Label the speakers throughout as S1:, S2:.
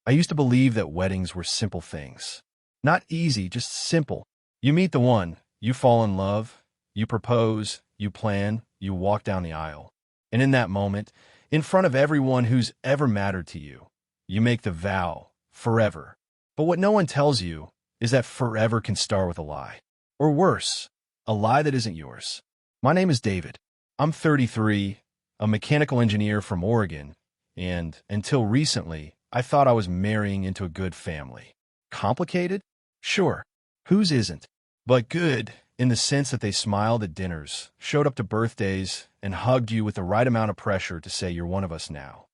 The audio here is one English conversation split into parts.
S1: I used to believe that weddings were simple things. Not easy, just simple. You meet the one, you fall in love, you propose, you plan, you walk down the aisle. And in that moment, in front of everyone who's ever mattered to you, you make the vow, forever. But what no one tells you is that forever can start with a lie. Or worse, a lie that isn't yours. My name is David. I'm 33, a mechanical engineer from Oregon, and until recently, I thought I was marrying into a good family. Complicated? Sure. Whose isn't? But good in the sense that they smiled at dinners, showed up to birthdays, and hugged you with the right amount of pressure to say you're one of us now.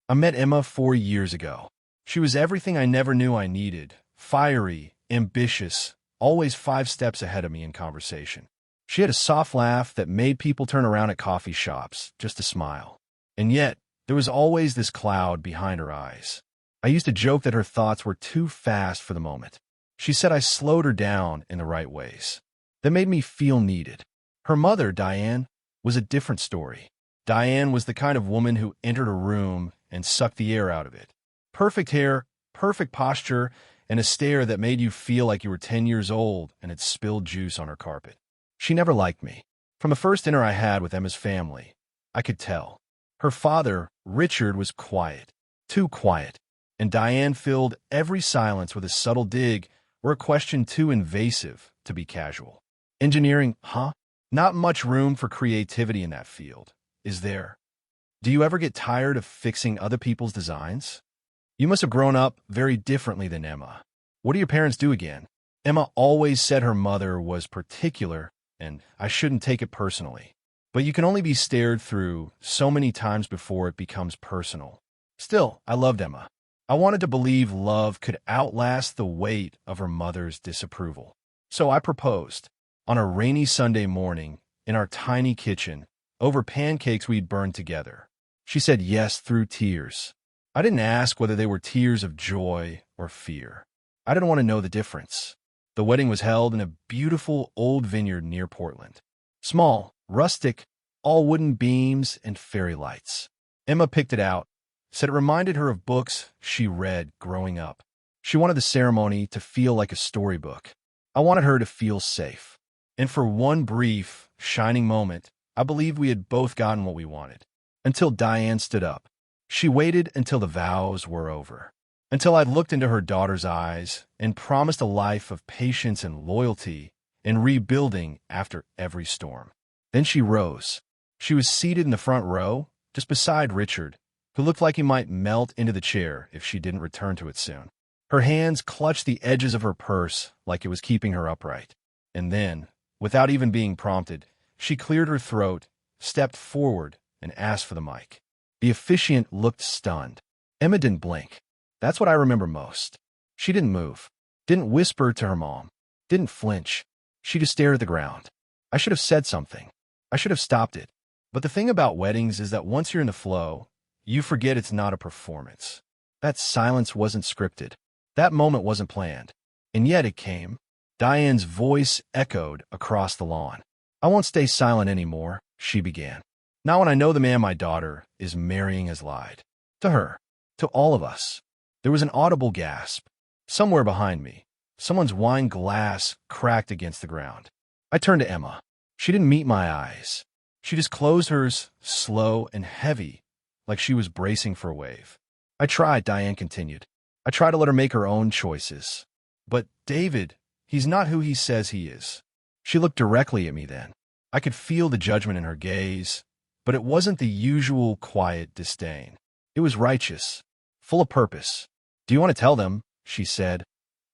S1: I met Emma 4 years ago. She was everything I never knew I needed. Fiery, ambitious, always 5 steps ahead of me in conversation. She had a soft laugh that made people turn around at coffee shops just to smile. And yet, there was always this cloud behind her eyes. I used to joke that her thoughts were too fast for the moment. She said I slowed her down in the right ways. That made me feel needed. Her mother, Diane, was a different story. Diane was the kind of woman who entered a room and sucked the air out of it. Perfect hair, perfect posture, and a stare that made you feel like you were 10 years old and had spilled juice on her carpet. She never liked me. From the first dinner I had with Emma's family, I could tell. Her father, Richard, was quiet, too quiet, and Diane filled every silence with a subtle dig or a question too invasive to be casual. Engineering, huh? Not much room for creativity in that field, is there? Do you ever get tired of fixing other people's designs? You must have grown up very differently than Emma. What do your parents do again? Emma always said her mother was particular, and I shouldn't take it personally. But you can only be stared through so many times before it becomes personal. Still, I loved Emma. I wanted to believe love could outlast the weight of her mother's disapproval. So I proposed. On a rainy Sunday morning, in our tiny kitchen, over pancakes we'd burned together. She said yes through tears. I didn't ask whether they were tears of joy or fear. I didn't want to know the difference. The wedding was held in a beautiful old vineyard near Portland. Small, rustic, all wooden beams and fairy lights. Emma picked it out, said it reminded her of books she read growing up. She wanted the ceremony to feel like a storybook. I wanted her to feel safe. And for one brief, shining moment, I believed we had both gotten what we wanted. Until Diane stood up. She waited until the vows were over. Until I'd looked into her daughter's eyes and promised a life of patience and loyalty and rebuilding after every storm. Then she rose. She was seated in the front row, just beside Richard, who looked like he might melt into the chair if she didn't return to it soon. Her hands clutched the edges of her purse like it was keeping her upright. And then, without even being prompted, she cleared her throat, stepped forward, and asked for the mic. The officiant looked stunned. Emma didn't blink. That's what I remember most. She didn't move, didn't whisper to her mom, didn't flinch. She just stared at the ground. I should have said something. I should have stopped it. But the thing about weddings is that once you're in the flow, you forget it's not a performance. That silence wasn't scripted. That moment wasn't planned. And yet it came. Diane's voice echoed across the lawn. I won't stay silent anymore, she began. Not when I know the man my daughter is marrying has lied. To her. To all of us. There was an audible gasp. Somewhere behind me, someone's wine glass cracked against the ground. I turned to Emma. She didn't meet my eyes. She just closed hers, slow and heavy, like she was bracing for a wave. I tried, Diane continued. I tried to let her make her own choices. But David, he's not who he says he is. She looked directly at me then. I could feel the judgment in her gaze, but it wasn't the usual quiet disdain. It was righteous, full of purpose. Do you want to tell them? She said.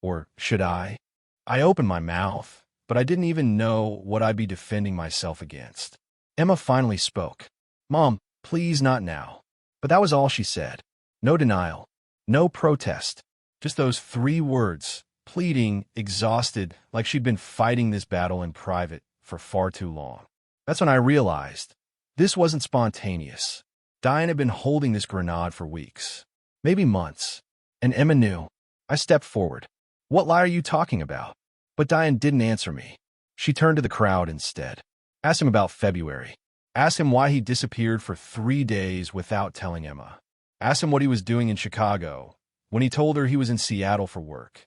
S1: Or should I? I opened my mouth, but I didn't even know what I'd be defending myself against. Emma finally spoke. Mom, please not now. But that was all she said. No denial, no protest, just those 3 words, pleading, exhausted, like she'd been fighting this battle in private for far too long. That's when I realized this wasn't spontaneous. Diane had been holding this grenade for weeks, maybe months. And Emma knew. I stepped forward. What lie are you talking about? But Diane didn't answer me. She turned to the crowd instead. Asked him about February. Asked him why he disappeared for 3 days without telling Emma. Asked him what he was doing in Chicago, when he told her he was in Seattle for work.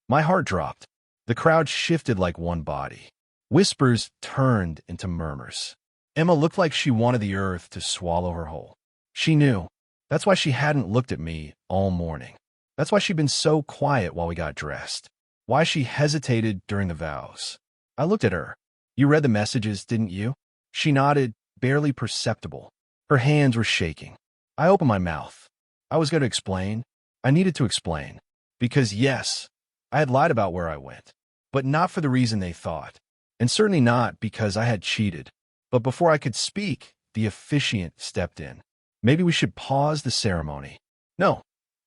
S1: My heart dropped. The crowd shifted like one body. Whispers turned into murmurs. Emma looked like she wanted the earth to swallow her whole. She knew. That's why she hadn't looked at me all morning. That's why she'd been so quiet while we got dressed. Why she hesitated during the vows. I looked at her. You read the messages, didn't you? She nodded, barely perceptible. Her hands were shaking. I opened my mouth. I was going to explain. I needed to explain. Because yes, I had lied about where I went. But not for the reason they thought. And certainly not because I had cheated. But before I could speak, the officiant stepped in. Maybe we should pause the ceremony. No,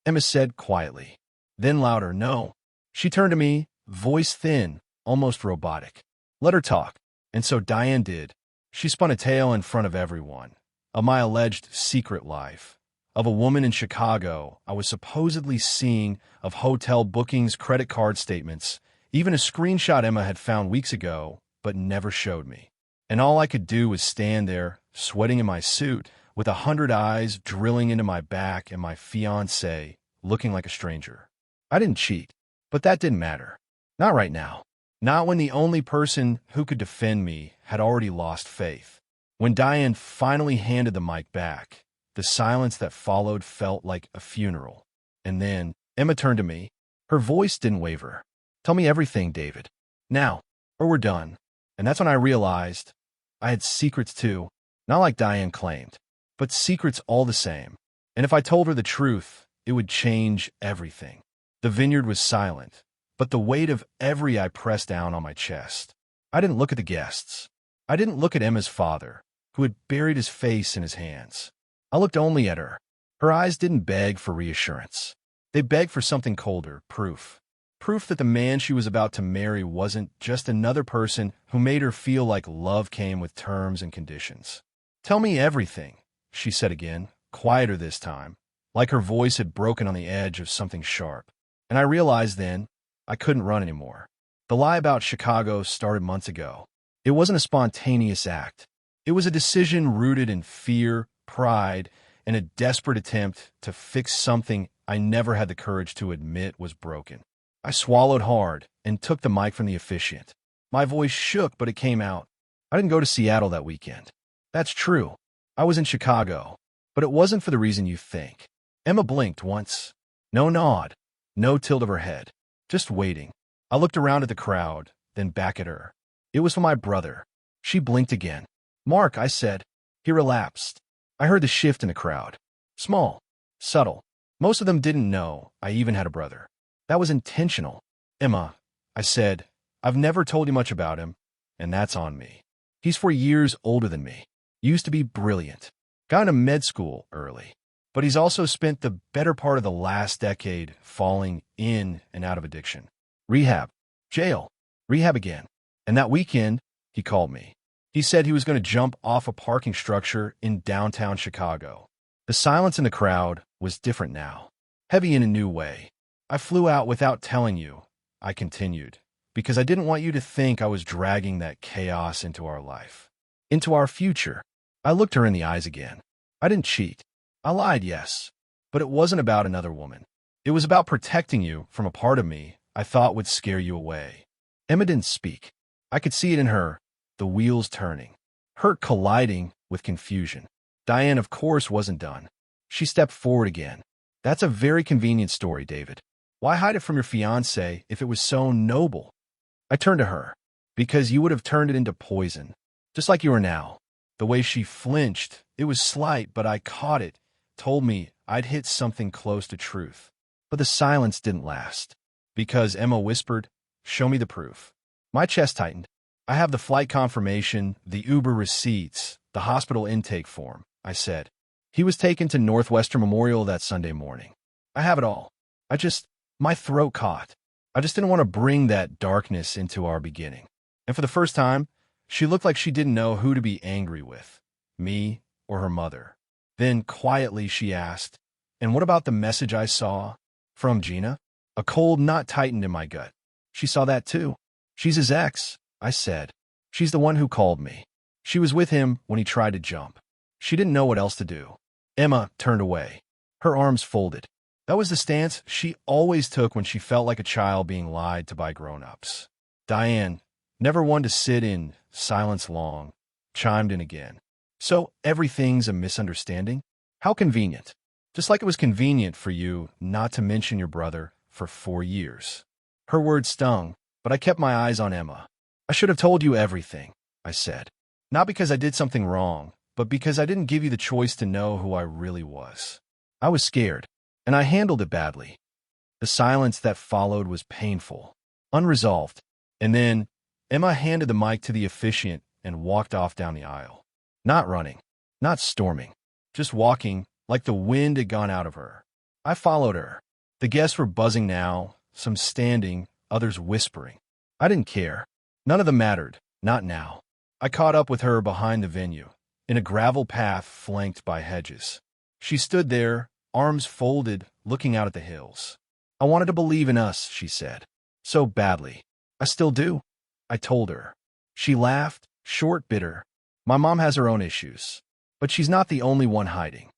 S1: Emma said quietly. Then louder, no. She turned to me, voice thin, almost robotic. Let her talk. And so Diane did. She spun a tale in front of everyone. Of my alleged secret life. Of a woman in Chicago I was supposedly seeing, of hotel bookings, credit card statements, even a screenshot Emma had found weeks ago, but never showed me. And all I could do was stand there, sweating in my suit, with 100 eyes drilling into my back and my fiancé looking like a stranger. I didn't cheat, but that didn't matter. Not right now. Not when the only person who could defend me had already lost faith. When Diane finally handed the mic back, the silence that followed felt like a funeral. And then Emma turned to me. Her voice didn't waver. Tell me everything, David. Now, or we're done. And that's when I realized I had secrets too, not like Diane claimed, but secrets all the same. And if I told her the truth, it would change everything. The vineyard was silent, but the weight of every eye pressed down on my chest. I didn't look at the guests. I didn't look at Emma's father, who had buried his face in his hands. I looked only at her. Her eyes didn't beg for reassurance. They begged for something colder, proof. Proof that the man she was about to marry wasn't just another person who made her feel like love came with terms and conditions. Tell me everything, she said again, quieter this time, like her voice had broken on the edge of something sharp. And I realized then I couldn't run anymore. The lie about Chicago started months ago. It wasn't a spontaneous act. It was a decision rooted in fear, pride, and a desperate attempt to fix something I never had the courage to admit was broken. I swallowed hard and took the mic from the officiant. My voice shook, but it came out. I didn't go to Seattle that weekend. That's true. I was in Chicago, but it wasn't for the reason you think. Emma blinked once. No nod, no tilt of her head. Just waiting. I looked around at the crowd, then back at her. It was for my brother. She blinked again. Mark, I said. He relapsed. I heard the shift in the crowd. Small, subtle. Most of them didn't know I even had a brother. That was intentional. Emma, I said, I've never told you much about him, and that's on me. He's 4 years older than me. Used to be brilliant. Got into med school early. But he's also spent the better part of the last decade falling in and out of addiction. Rehab. Jail. Rehab again. And that weekend, he called me. He said he was going to jump off a parking structure in downtown Chicago. The silence in the crowd was different now. Heavy in a new way. I flew out without telling you, I continued, because I didn't want you to think I was dragging that chaos into our life. Into our future. I looked her in the eyes again. I didn't cheat. I lied, yes. But it wasn't about another woman. It was about protecting you from a part of me I thought would scare you away. Emma didn't speak. I could see it in her, the wheels turning. Hurt colliding with confusion. Diane, of course, wasn't done. She stepped forward again. That's a very convenient story, David. Why hide it from your fiancé if it was so noble? I turned to her. Because you would have turned it into poison. Just like you are now. The way she flinched, it was slight, but I caught it, told me I'd hit something close to truth. But the silence didn't last. Because Emma whispered, show me the proof. My chest tightened. I have the flight confirmation, the Uber receipts, the hospital intake form, I said. He was taken to Northwestern Memorial that Sunday morning. I have it all. My throat caught. I just didn't want to bring that darkness into our beginning. And for the first time, she looked like she didn't know who to be angry with, me or her mother. Then quietly she asked, and what about the message I saw from Gina? A cold knot tightened in my gut. She saw that too. She's his ex, I said. She's the one who called me. She was with him when he tried to jump. She didn't know what else to do. Emma turned away. Her arms folded. That was the stance she always took when she felt like a child being lied to by grown-ups. Diane, never one to sit in silence long, chimed in again. So everything's a misunderstanding? How convenient. Just like it was convenient for you not to mention your brother for 4 years. Her words stung, but I kept my eyes on Emma. I should have told you everything, I said. Not because I did something wrong, but because I didn't give you the choice to know who I really was. I was scared, and I handled it badly. The silence that followed was painful, unresolved, and then Emma handed the mic to the officiant and walked off down the aisle. Not running, not storming, just walking like the wind had gone out of her. I followed her. The guests were buzzing now, some standing, others whispering. I didn't care. None of them mattered, not now. I caught up with her behind the venue, in a gravel path flanked by hedges. She stood there, arms folded, looking out at the hills. I wanted to believe in us, she said. So badly. I still do, I told her. She laughed, short, bitter. My mom has her own issues, but she's not the only one hiding.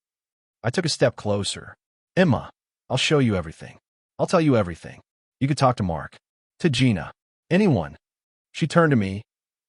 S1: I took a step closer. Emma, I'll show you everything. I'll tell you everything. You could talk to Mark, to Gina, anyone. She turned to me,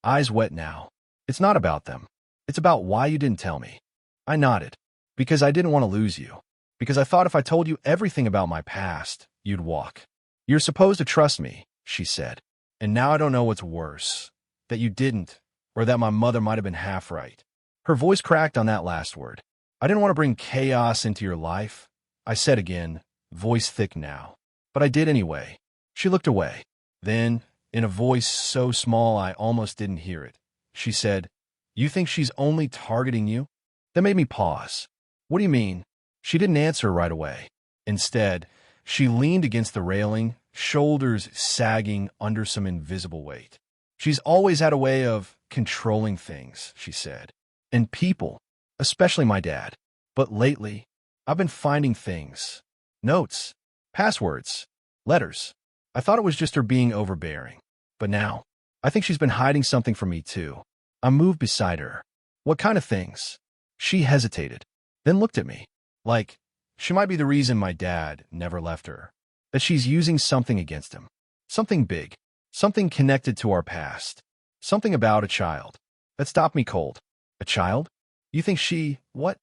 S1: eyes wet now. It's not about them. It's about why you didn't tell me. I nodded. Because I didn't want to lose you. Because I thought if I told you everything about my past, you'd walk. You're supposed to trust me, she said. And now I don't know what's worse. That you didn't, or that my mother might have been half right. Her voice cracked on that last word. I didn't want to bring chaos into your life, I said again, voice thick now. But I did anyway. She looked away. Then, in a voice so small I almost didn't hear it, she said, You think she's only targeting you? That made me pause. What do you mean? She didn't answer right away. Instead, she leaned against the railing, shoulders sagging under some invisible weight. She's always had a way of controlling things, she said. And people, especially my dad. But lately, I've been finding things. Notes, passwords, letters. I thought it was just her being overbearing. But now, I think she's been hiding something from me too. I moved beside her. What kind of things? She hesitated, then looked at me. Like, she might be the reason my dad never left her. That she's using something against him. Something big. Something connected to our past. Something about a child. That stopped me cold. A child? You think she, what?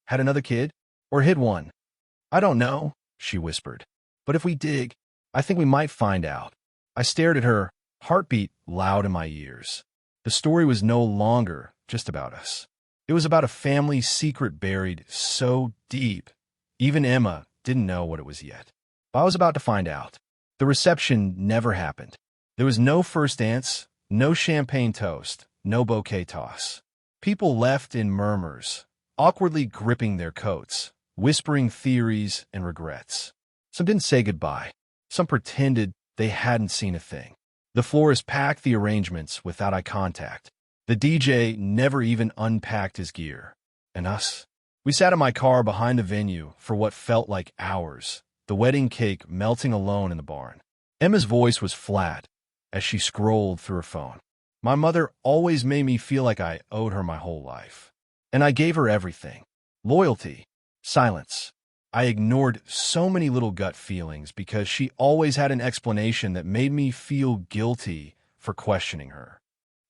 S1: Had another kid? Or hid one? I don't know, she whispered. But if we dig, I think we might find out. I stared at her, heartbeat loud in my ears. The story was no longer just about us. It was about a family secret buried so deep, even Emma didn't know what it was yet. But I was about to find out. The reception never happened. There was no first dance, no champagne toast, no bouquet toss. People left in murmurs, awkwardly gripping their coats, whispering theories and regrets. Some didn't say goodbye. Some pretended they hadn't seen a thing. The florist packed the arrangements without eye contact. The DJ never even unpacked his gear. And us? We sat in my car behind the venue for what felt like hours, the wedding cake melting alone in the barn. Emma's voice was flat as she scrolled through her phone. My mother always made me feel like I owed her my whole life. And I gave her everything. Loyalty. Silence. I ignored so many little gut feelings because she always had an explanation that made me feel guilty for questioning her.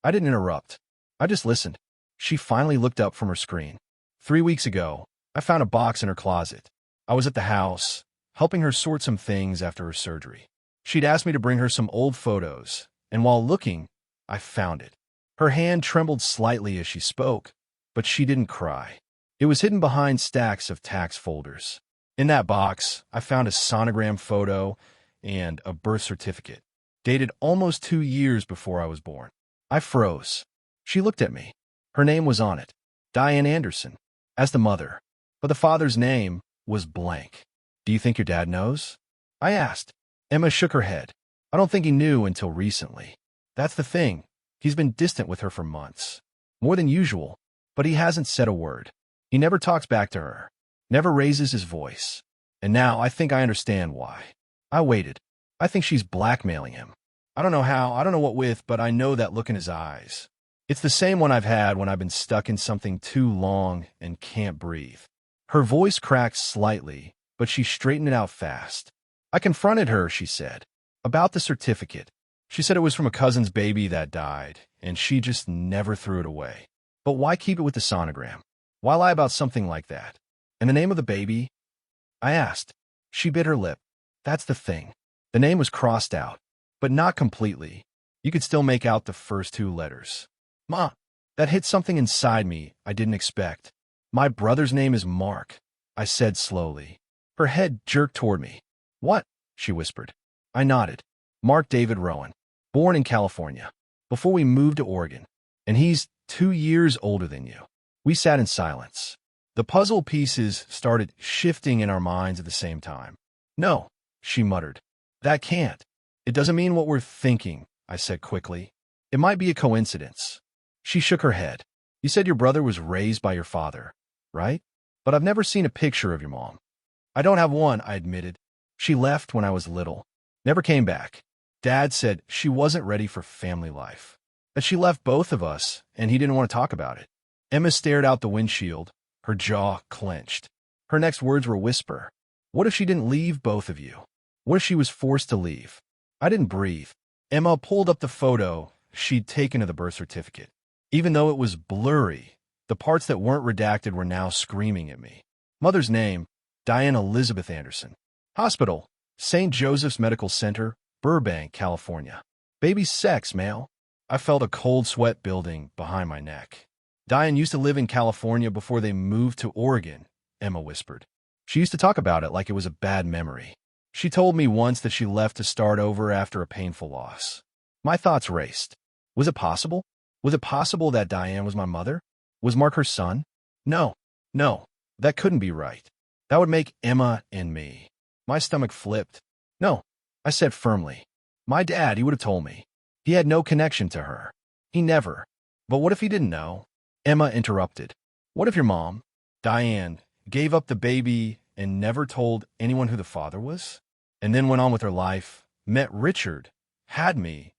S1: I didn't interrupt. I just listened. She finally looked up from her screen. 3 weeks ago, I found a box in her closet. I was at the house, helping her sort some things after her surgery. She'd asked me to bring her some old photos, and while looking, I found it. Her hand trembled slightly as she spoke, but she didn't cry. It was hidden behind stacks of tax folders. In that box, I found a sonogram photo and a birth certificate, dated almost 2 years before I was born. I froze. She looked at me. Her name was on it, Diane Anderson, as the mother, but the father's name was blank. Do you think your dad knows? I asked. Emma shook her head. I don't think he knew until recently. That's the thing. He's been distant with her for months. More than usual, but he hasn't said a word. He never talks back to her, never raises his voice. And now I think I understand why. I waited. I think she's blackmailing him. I don't know how, I don't know what with, but I know that look in his eyes. It's the same one I've had when I've been stuck in something too long and can't breathe. Her voice cracked slightly, but she straightened it out fast. I confronted her, she said, about the certificate. She said it was from a cousin's baby that died, and she just never threw it away. But why keep it with the sonogram? Why lie about something like that? And the name of the baby? I asked. She bit her lip. That's the thing. The name was crossed out, but not completely. You could still make out the first two letters. Ma, that hit something inside me I didn't expect. My brother's name is Mark, I said slowly. Her head jerked toward me. What? She whispered. I nodded. Mark David Rowan, born in California, before we moved to Oregon, and he's 2 years older than you. We sat in silence. The puzzle pieces started shifting in our minds at the same time. No, she muttered. That can't. It doesn't mean what we're thinking, I said quickly. It might be a coincidence. She shook her head. You said your brother was raised by your father, right? But I've never seen a picture of your mom. I don't have one, I admitted. She left when I was little. Never came back. Dad said she wasn't ready for family life. That she left both of us, and he didn't want to talk about it. Emma stared out the windshield, her jaw clenched. Her next words were a whisper. What if she didn't leave both of you? What if she was forced to leave? I didn't breathe. Emma pulled up the photo she'd taken of the birth certificate. Even though it was blurry, the parts that weren't redacted were now screaming at me. Mother's name, Diane Elizabeth Anderson. Hospital, St. Joseph's Medical Center, Burbank, California. Baby's sex, male. I felt a cold sweat building behind my neck. Diane used to live in California before they moved to Oregon, Emma whispered. She used to talk about it like it was a bad memory. She told me once that she left to start over after a painful loss. My thoughts raced. Was it possible? Was it possible that Diane was my mother? Was Mark her son? No, that couldn't be right. That would make Emma and me. My stomach flipped. No, I said firmly. My dad, he would have told me. He had no connection to her. He never. But what if he didn't know? Emma interrupted. What if your mom, Diane, gave up the baby and never told anyone who the father was? And then went on with her life, met Richard, had me,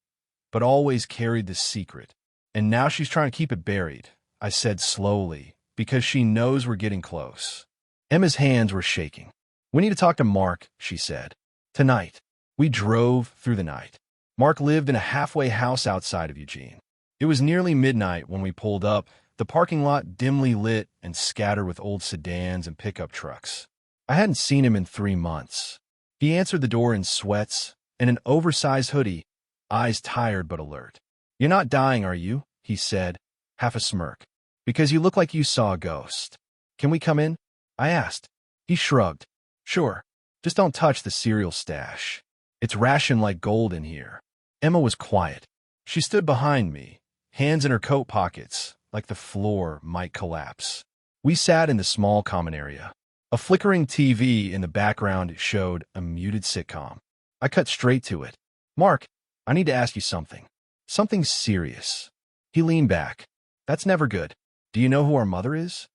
S1: but always carried the secret. And now she's trying to keep it buried, I said slowly, because she knows we're getting close. Emma's hands were shaking. We need to talk to Mark, she said. Tonight. We drove through the night. Mark lived in a halfway house outside of Eugene. It was nearly midnight when we pulled up, the parking lot dimly lit and scattered with old sedans and pickup trucks. I hadn't seen him in 3 months. He answered the door in sweats and an oversized hoodie, eyes tired but alert. You're not dying, are you? He said, half a smirk. Because you look like you saw a ghost. Can we come in? I asked. He shrugged. Sure. Just don't touch the cereal stash. It's rationed like gold in here. Emma was quiet. She stood behind me, hands in her coat pockets, like the floor might collapse. We sat in the small common area. A flickering TV in the background showed a muted sitcom. I cut straight to it. Mark, I need to ask you something. Something serious. He leaned back. That's never good. Do you know who our mother is?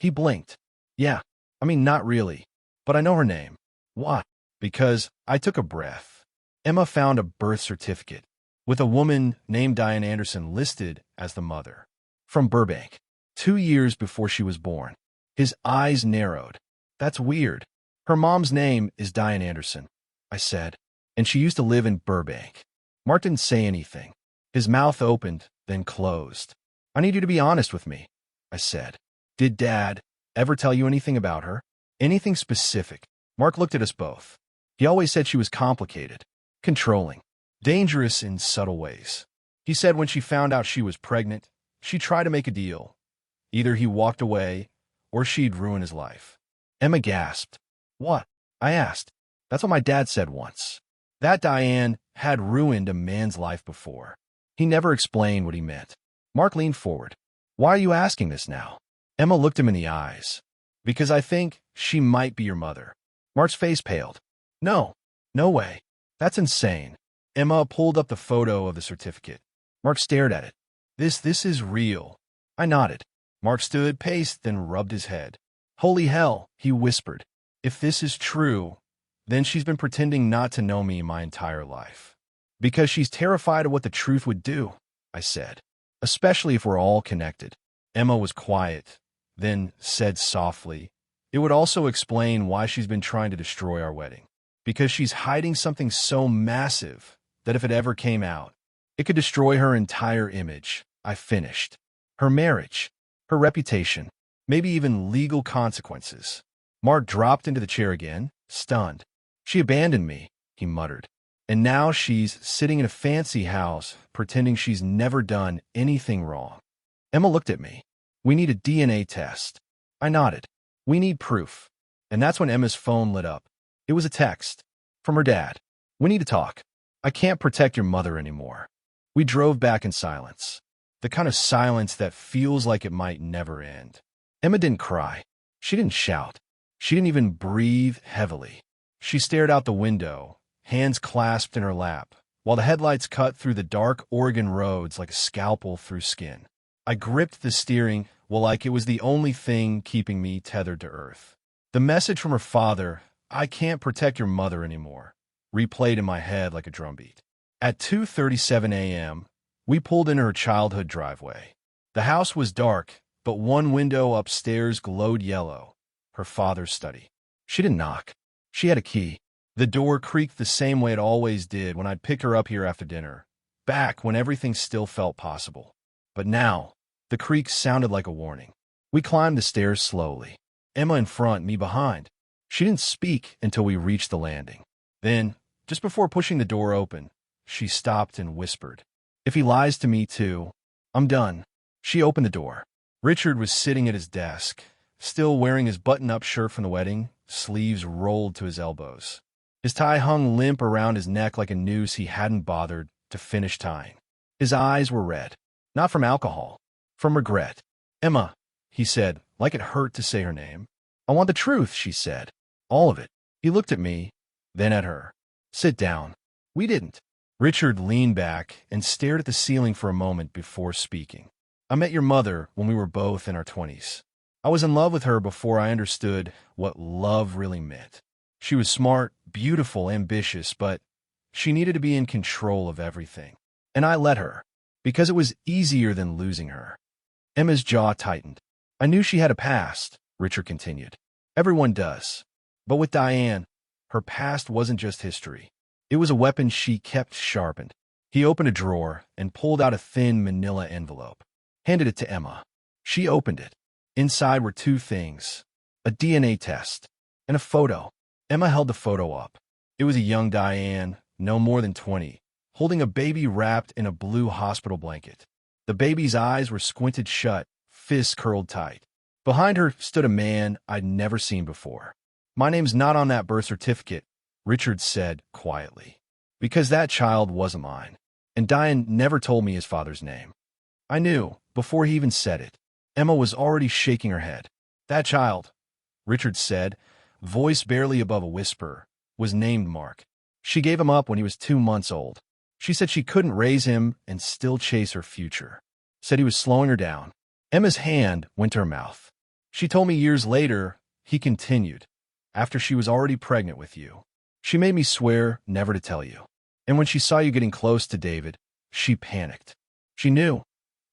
S1: He blinked. Yeah. Not really. But I know her name. Why? Because I took a breath. Emma found a birth certificate with a woman named Diane Anderson listed as the mother. From Burbank. 2 years before she was born. His eyes narrowed. That's weird. Her mom's name is Diane Anderson, I said, and she used to live in Burbank. Mark didn't say anything. His mouth opened, then closed. I need you to be honest with me, I said. Did Dad ever tell you anything about her? Anything specific? Mark looked at us both. He always said she was complicated, controlling, dangerous in subtle ways. He said when she found out she was pregnant, she'd try to make a deal. Either he walked away, or she'd ruin his life. Emma gasped. What? I asked. That's what my dad said once. That Diane had ruined a man's life before. He never explained what he meant. Mark leaned forward. Why are you asking this now? Emma looked him in the eyes. Because I think she might be your mother. Mark's face paled. No way. That's insane. Emma pulled up the photo of the certificate. Mark stared at it. This is real. I nodded. Mark stood, paced, then rubbed his head. Holy hell, he whispered. If this is true, then she's been pretending not to know me my entire life. Because she's terrified of what the truth would do, I said. Especially if we're all connected. Emma was quiet, then said softly, It would also explain why she's been trying to destroy our wedding. Because she's hiding something so massive that if it ever came out, it could destroy her entire image. I finished. Her marriage, her reputation, maybe even legal consequences. Mark dropped into the chair again, stunned. She abandoned me, he muttered. And now she's sitting in a fancy house, pretending she's never done anything wrong. Emma looked at me. We need a DNA test. I nodded. We need proof. And that's when Emma's phone lit up. It was a text. From her dad. We need to talk. I can't protect your mother anymore. We drove back in silence. The kind of silence that feels like it might never end. Emma didn't cry. She didn't shout. She didn't even breathe heavily. She stared out the window, hands clasped in her lap, while the headlights cut through the dark Oregon roads like a scalpel through skin. I gripped the steering, like it was the only thing keeping me tethered to earth. The message from her father, "I can't protect your mother anymore," replayed in my head like a drumbeat. At 2:37 a.m., we pulled into her childhood driveway. The house was dark, but one window upstairs glowed yellow, her father's study. She didn't knock. She had a key. The door creaked the same way it always did when I'd pick her up here after dinner, back when everything still felt possible. But now, the creak sounded like a warning. We climbed the stairs slowly. Emma in front, me behind. She didn't speak until we reached the landing. Then, just before pushing the door open, she stopped and whispered, "If he lies to me too, I'm done." She opened the door. Richard was sitting at his desk, still wearing his button-up shirt from the wedding, sleeves rolled to his elbows. His tie hung limp around his neck like a noose he hadn't bothered to finish tying. His eyes were red, not from alcohol, from regret. "Emma," he said, like it hurt to say her name. "I want the truth," she said. "All of it." He looked at me, then at her. "Sit down." We didn't. Richard leaned back and stared at the ceiling for a moment before speaking. "I met your mother when we were both in our 20s. I was in love with her before I understood what love really meant. She was smart, beautiful, ambitious, but she needed to be in control of everything. And I let her, because it was easier than losing her." Emma's jaw tightened. "I knew she had a past," Richard continued. "Everyone does. But with Diane, her past wasn't just history. It was a weapon she kept sharpened." He opened a drawer and pulled out a thin manila envelope. Handed it to Emma. She opened it. Inside were two things, a DNA test and a photo. Emma held the photo up. It was a young Diane, no more than 20, holding a baby wrapped in a blue hospital blanket. The baby's eyes were squinted shut, fists curled tight. Behind her stood a man I'd never seen before. "My name's not on that birth certificate," Richard said quietly, "because that child wasn't mine. And Diane never told me his father's name." I knew, before he even said it. Emma was already shaking her head. "That child," Richard said, voice barely above a whisper, "was named Mark. She gave him up when he was 2 months old. She said she couldn't raise him and still chase her future. Said he was slowing her down." Emma's hand went to her mouth. "She told me years later," he continued, "after she was already pregnant with you. She made me swear never to tell you. And when she saw you getting close to David, she panicked. She knew,"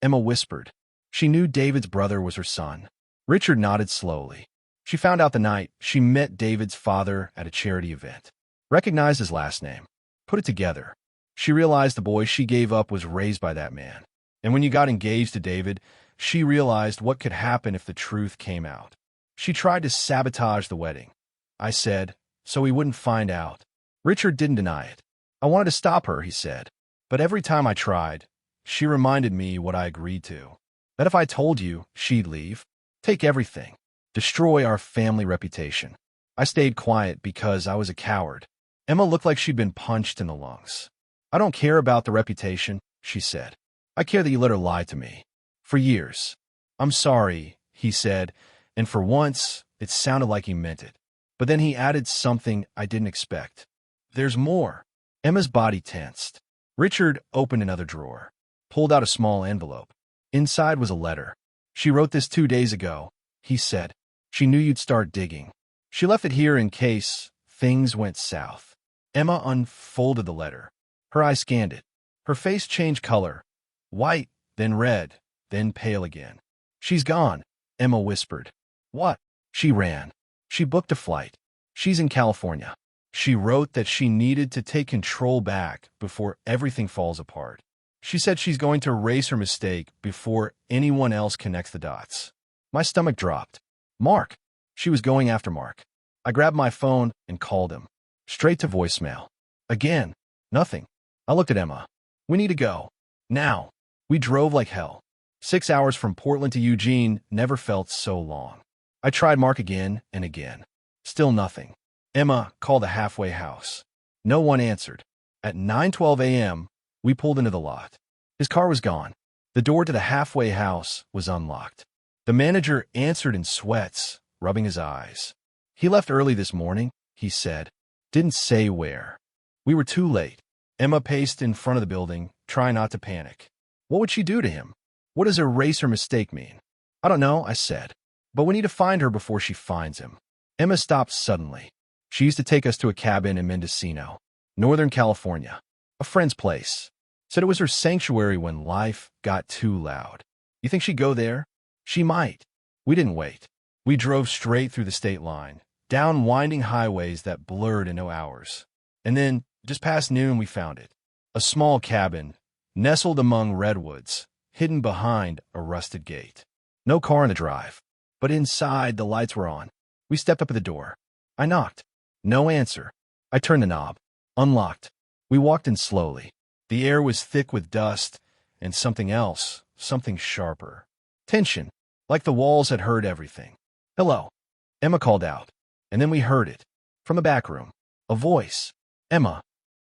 S1: Emma whispered. "She knew David's brother was her son." Richard nodded slowly. "She found out the night she met David's father at a charity event. Recognized his last name. Put it together. She realized the boy she gave up was raised by that man. And when you got engaged to David, she realized what could happen if the truth came out. She tried to sabotage the wedding. I said, so he wouldn't find out." Richard didn't deny it. "I wanted to stop her," he said. "But every time I tried, she reminded me what I agreed to. That if I told you, she'd leave. Take everything. Destroy our family reputation. I stayed quiet because I was a coward." Emma looked like she'd been punched in the lungs. "I don't care about the reputation," she said. "I care that you let her lie to me. For years." "I'm sorry," he said, and for once, it sounded like he meant it. But then he added something I didn't expect. "There's more." Emma's body tensed. Richard opened another drawer, pulled out a small envelope. Inside was a letter. "She wrote this 2 days ago," he said. "She knew you'd start digging. She left it here in case things went south." Emma unfolded the letter. Her eyes scanned it. Her face changed color. White, then red, then pale again. "She's gone," Emma whispered. "What?" She ran. She booked a flight. She's in California. She wrote that she needed to take control back before everything falls apart. She said she's going to erase her mistake before anyone else connects the dots. My stomach dropped. Mark. She was going after Mark. I grabbed my phone and called him. Straight to voicemail. Again. Nothing. I looked at Emma. We need to go. Now. We drove like hell. 6 hours from Portland to Eugene never felt so long. I tried Mark again and again. Still nothing. Emma called the halfway house. No one answered. At 9:12 a.m., we pulled into the lot. His car was gone. The door to the halfway house was unlocked. The manager answered in sweats, rubbing his eyes. He left early this morning, he said. Didn't say where. We were too late. Emma paced in front of the building, trying not to panic. What would she do to him? What does erase her mistake mean? I don't know, I said. But we need to find her before she finds him. Emma stopped suddenly. She used to take us to a cabin in Mendocino, Northern California, a friend's place. Said it was her sanctuary when life got too loud. You think she'd go there? She might. We didn't wait. We drove straight through the state line, down winding highways that blurred into hours. And then, just past noon, we found it. A small cabin, nestled among redwoods, hidden behind a rusted gate. No car in the drive, but inside the lights were on. We stepped up at the door. I knocked. No answer. I turned the knob. Unlocked. We walked in slowly. The air was thick with dust and something else, something sharper. Tension, like the walls had heard everything. Hello. Emma called out, and then we heard it. From the back room. A voice. Emma.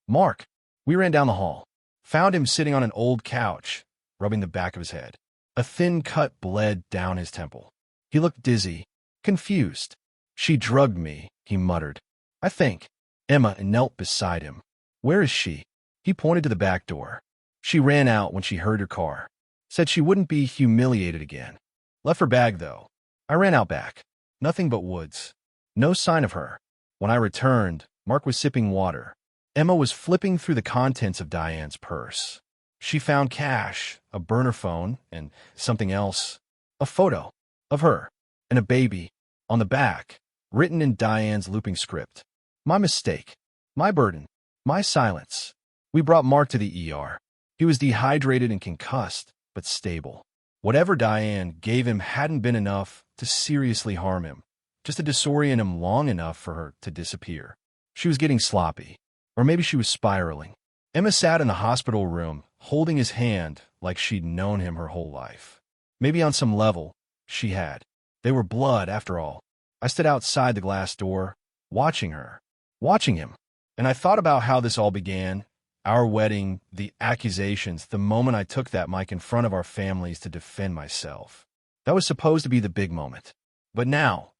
S1: Mark. We ran down the hall. Found him sitting on an old couch, rubbing the back of his head. A thin cut bled down his temple. He looked dizzy, confused. She drugged me, he muttered. I think. Emma knelt beside him. Where is she? He pointed to the back door. She ran out when she heard her car. Said she wouldn't be humiliated again. Left her bag, though. I ran out back. Nothing but woods. No sign of her. When I returned, Mark was sipping water. Emma was flipping through the contents of Diane's purse. She found cash, a burner phone, and something else. A photo of her and a baby on the back, written in Diane's looping script. My mistake. My burden. My silence. We brought Mark to the ER. He was dehydrated and concussed, but stable. Whatever Diane gave him hadn't been enough to seriously harm him, just to disorient him long enough for her to disappear. She was getting sloppy, or maybe she was spiraling. Emma sat in the hospital room, holding his hand like she'd known him her whole life. Maybe on some level, she had. They were blood, after all. I stood outside the glass door, watching her, watching him, and I thought about how this all began. Our wedding, the accusations, the moment I took that mic in front of our families to defend myself. That was supposed to be the big moment. But now,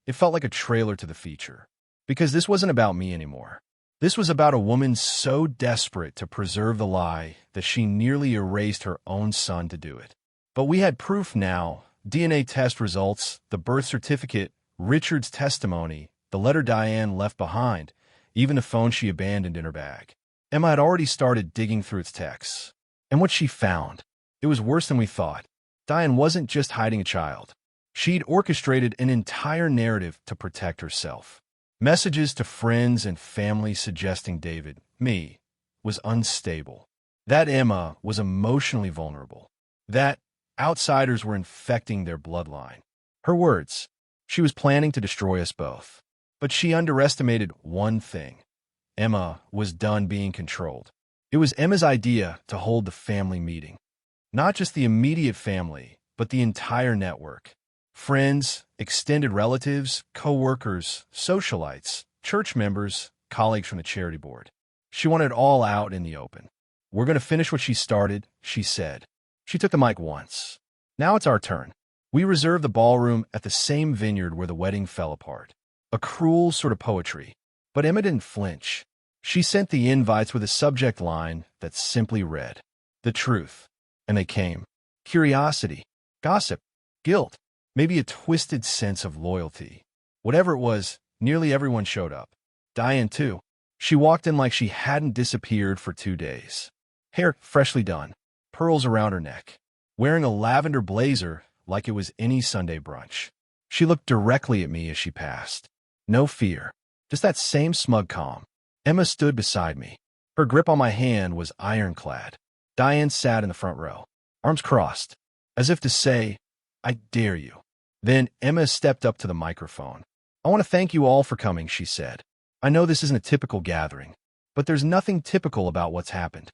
S1: it felt like a trailer to the feature. Because this wasn't about me anymore. This was about a woman so desperate to preserve the lie that she nearly erased her own son to do it. But we had proof now, DNA test results, the birth certificate, Richard's testimony, the letter Diane left behind, even the phone she abandoned in her bag. Emma had already started digging through its texts. And what she found, it was worse than we thought. Diane wasn't just hiding a child. She'd orchestrated an entire narrative to protect herself. Messages to friends and family suggesting David, me, was unstable. That Emma was emotionally vulnerable. That outsiders were infecting their bloodline. Her words, she was planning to destroy us both. But she underestimated one thing. Emma was done being controlled. It was Emma's idea to hold the family meeting. Not just the immediate family, but the entire network. Friends, extended relatives, co-workers, socialites, church members, colleagues from the charity board. She wanted it all out in the open. We're going to finish what she started, she said. She took the mic once. Now it's our turn. We reserved the ballroom at the same vineyard where the wedding fell apart. A cruel sort of poetry. But Emma didn't flinch. She sent the invites with a subject line that simply read, "The truth." And they came. Curiosity, gossip, guilt, maybe a twisted sense of loyalty. Whatever it was, nearly everyone showed up. Diane, too. She walked in like she hadn't disappeared for 2 days. Hair freshly done, pearls around her neck, wearing a lavender blazer like it was any Sunday brunch. She looked directly at me as she passed. No fear. Just that same smug calm. Emma stood beside me. Her grip on my hand was ironclad. Diane sat in the front row, arms crossed, as if to say, I dare you. Then Emma stepped up to the microphone. I want to thank you all for coming, she said. I know this isn't a typical gathering, but there's nothing typical about what's happened.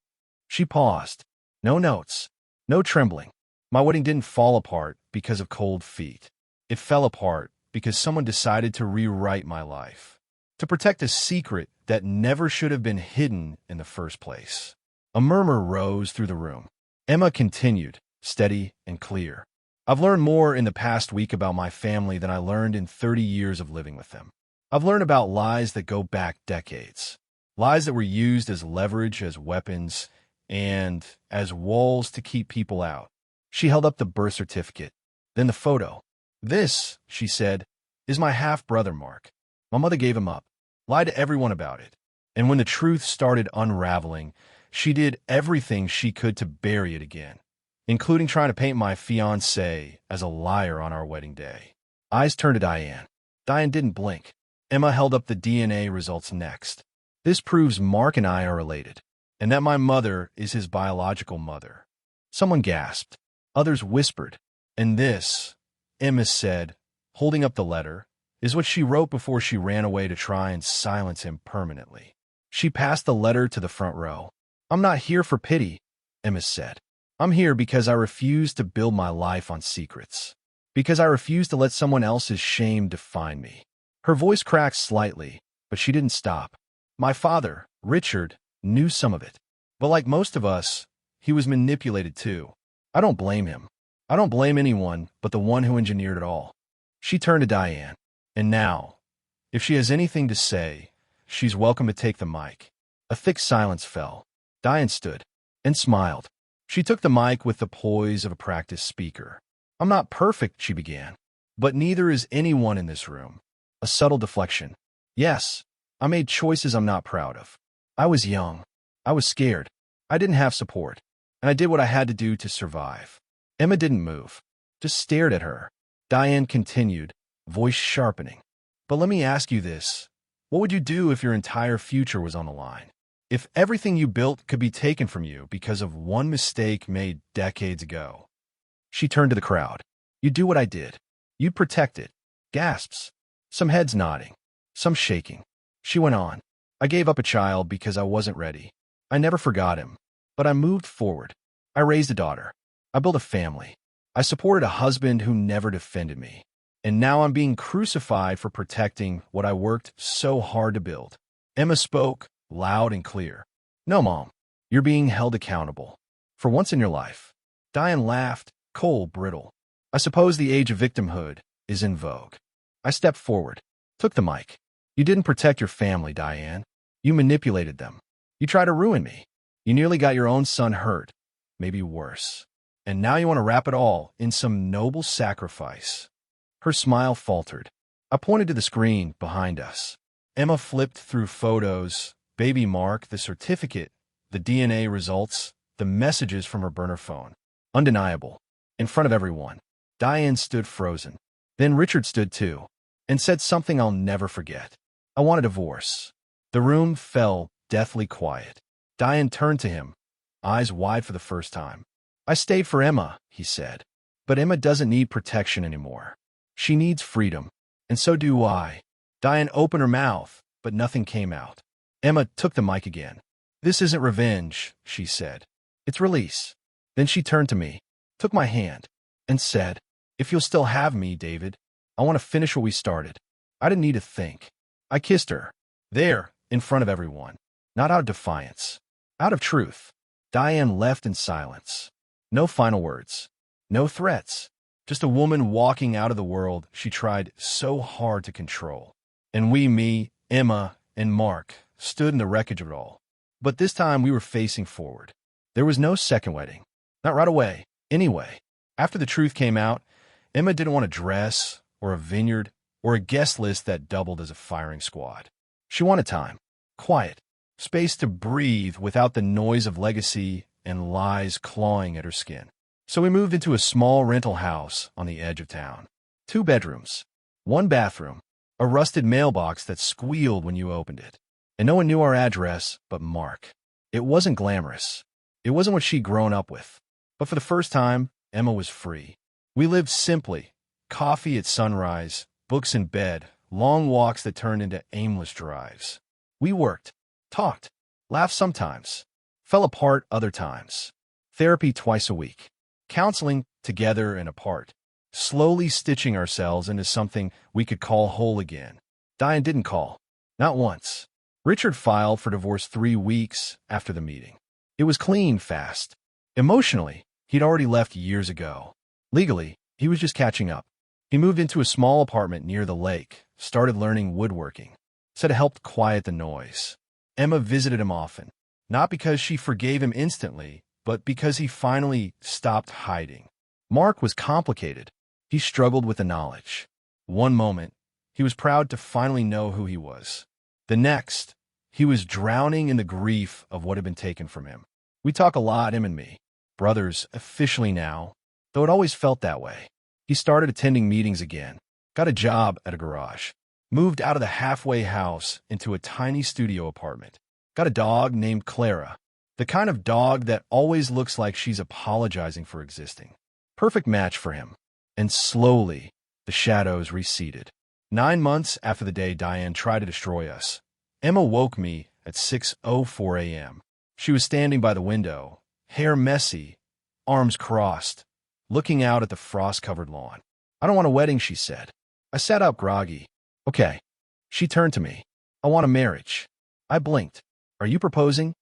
S1: She paused. No notes. No trembling. My wedding didn't fall apart because of cold feet. It fell apart because someone decided to rewrite my life, to protect a secret that never should have been hidden in the first place. A murmur rose through the room. Emma continued, steady and clear. I've learned more in the past week about my family than I learned in 30 years of living with them. I've learned about lies that go back decades, lies that were used as leverage, as weapons, and as walls to keep people out. She held up the birth certificate, then the photo. This, she said, is my half-brother Mark. My mother gave him up, lied to everyone about it. And when the truth started unraveling, she did everything she could to bury it again, including trying to paint my fiancé as a liar on our wedding day. Eyes turned to Diane. Diane didn't blink. Emma held up the DNA results next. This proves Mark and I are related, and that my mother is his biological mother. Someone gasped. Others whispered. And this, Emma said, holding up the letter, is what she wrote before she ran away to try and silence him permanently. She passed the letter to the front row. I'm not here for pity, Emma said. I'm here because I refuse to build my life on secrets. Because I refuse to let someone else's shame define me. Her voice cracked slightly, but she didn't stop. My father, Richard, knew some of it. But like most of us, he was manipulated too. I don't blame him. I don't blame anyone but the one who engineered it all. She turned to Diane. And now, if she has anything to say, she's welcome to take the mic. A thick silence fell. Diane stood and smiled. She took the mic with the poise of a practiced speaker. I'm not perfect, she began, but neither is anyone in this room. A subtle deflection. Yes, I made choices I'm not proud of. I was young. I was scared. I didn't have support, and I did what I had to do to survive. Emma didn't move, just stared at her. Diane continued, voice sharpening. But let me ask you this. What would you do if your entire future was on the line? If everything you built could be taken from you because of one mistake made decades ago? She turned to the crowd. You'd do what I did. You'd protect it. Gasps. Some heads nodding. Some shaking. She went on. I gave up a child because I wasn't ready. I never forgot him. But I moved forward. I raised a daughter. I built a family. I supported a husband who never defended me. And now I'm being crucified for protecting what I worked so hard to build. Emma spoke, loud and clear. No, Mom. You're being held accountable. For once in your life. Diane laughed, cold, brittle. I suppose the age of victimhood is in vogue. I stepped forward, took the mic. You didn't protect your family, Diane. You manipulated them. You tried to ruin me. You nearly got your own son hurt, maybe worse. And now you want to wrap it all in some noble sacrifice. Her smile faltered. I pointed to the screen behind us. Emma flipped through photos, baby Mark, the certificate, the DNA results, the messages from her burner phone. Undeniable. In front of everyone. Diane stood frozen. Then Richard stood too, and said something I'll never forget. I want a divorce. The room fell deathly quiet. Diane turned to him, eyes wide for the first time. I stayed for Emma, he said. But Emma doesn't need protection anymore. She needs freedom. And so do I. Diane opened her mouth, but nothing came out. Emma took the mic again. This isn't revenge, she said. It's release. Then she turned to me, took my hand, and said, if you'll still have me, David, I want to finish what we started. I didn't need to think. I kissed her. There, in front of everyone. Not out of defiance. Out of truth. Diane left in silence. No final words. No threats. Just a woman walking out of the world she tried so hard to control. And we, me, Emma, and Mark, stood in the wreckage of it all. But this time we were facing forward. There was no second wedding. Not right away. Anyway, after the truth came out, Emma didn't want a dress, or a vineyard, or a guest list that doubled as a firing squad. She wanted time. Quiet. Space to breathe without the noise of legacy and lies clawing at her skin. So we moved into a small rental house on the edge of town. 2 bedrooms. 1 bathroom. A rusted mailbox that squealed when you opened it. And no one knew our address but Mark. It wasn't glamorous. It wasn't what she'd grown up with. But for the first time, Emma was free. We lived simply. Coffee at sunrise, books in bed, long walks that turned into aimless drives. We worked, talked, laughed sometimes, fell apart other times. Therapy twice a week. Counseling together and apart. Slowly stitching ourselves into something we could call whole again. Diane didn't call. Not once. Richard filed for divorce 3 weeks after the meeting. It was clean, fast. Emotionally, he'd already left years ago. Legally, he was just catching up. He moved into a small apartment near the lake, started learning woodworking. Said it helped quiet the noise. Emma visited him often, not because she forgave him instantly, but because he finally stopped hiding. Mark was complicated. He struggled with the knowledge. One moment, he was proud to finally know who he was. The next, he was drowning in the grief of what had been taken from him. We talk a lot, him and me. Brothers, officially now, though it always felt that way. He started attending meetings again, got a job at a garage, moved out of the halfway house into a tiny studio apartment, got a dog named Clara, the kind of dog that always looks like she's apologizing for existing. Perfect match for him. And slowly, the shadows receded. 9 months after the day Diane tried to destroy us, Emma woke me at 6:04 a.m. She was standing by the window, hair messy, arms crossed, looking out at the frost-covered lawn. "I don't want a wedding," she said. I sat up groggy. "Okay." She turned to me. "I want a marriage." I blinked. "Are you proposing?"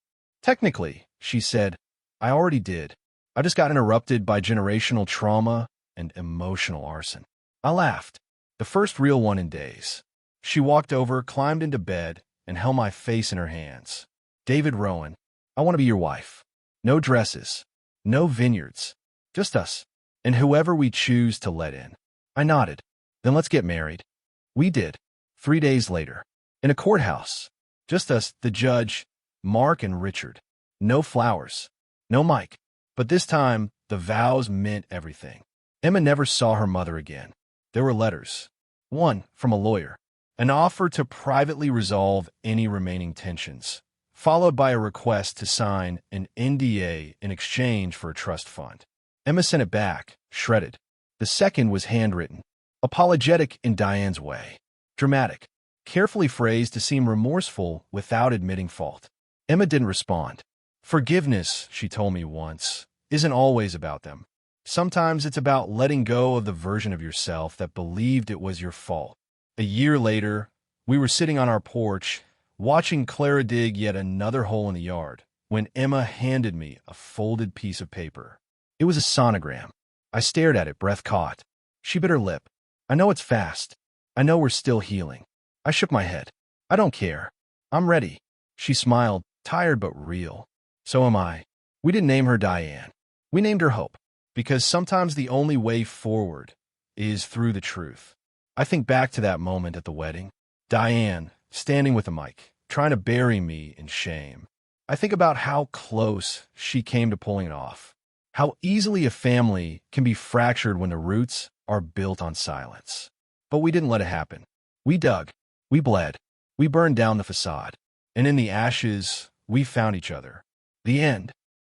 S1: "Technically," she said. "I already did. I just got interrupted by generational trauma and emotional arson." I laughed. The first real one in days. She walked over, climbed into bed, and held my face in her hands. "David Rowan, I want to be your wife. No dresses. No vineyards. Just us. And whoever we choose to let in." I nodded. "Then let's get married." We did. 3 days later. In a courthouse. Just us, the judge, Mark and Richard. No flowers. No Mike. But this time, the vows meant everything. Emma never saw her mother again. There were letters. One from a lawyer. An offer to privately resolve any remaining tensions, followed by a request to sign an NDA in exchange for a trust fund. Emma sent it back, shredded. The second was handwritten, apologetic in Diane's way, dramatic, carefully phrased to seem remorseful without admitting fault. Emma didn't respond. "Forgiveness," she told me once, "isn't always about them. Sometimes it's about letting go of the version of yourself that believed it was your fault." A year later, we were sitting on our porch, watching Clara dig yet another hole in the yard, when Emma handed me a folded piece of paper. It was a sonogram. I stared at it, breath caught. She bit her lip. "I know it's fast. I know we're still healing." I shook my head. "I don't care. I'm ready." She smiled, tired but real. "So am I." We didn't name her Diane. We named her Hope, because sometimes the only way forward is through the truth. I think back to that moment at the wedding. Diane, standing with a mic, trying to bury me in shame. I think about how close she came to pulling it off. How easily a family can be fractured when the roots are built on silence. But we didn't let it happen. We dug. We bled. We burned down the facade. And in the ashes, we found each other. The end.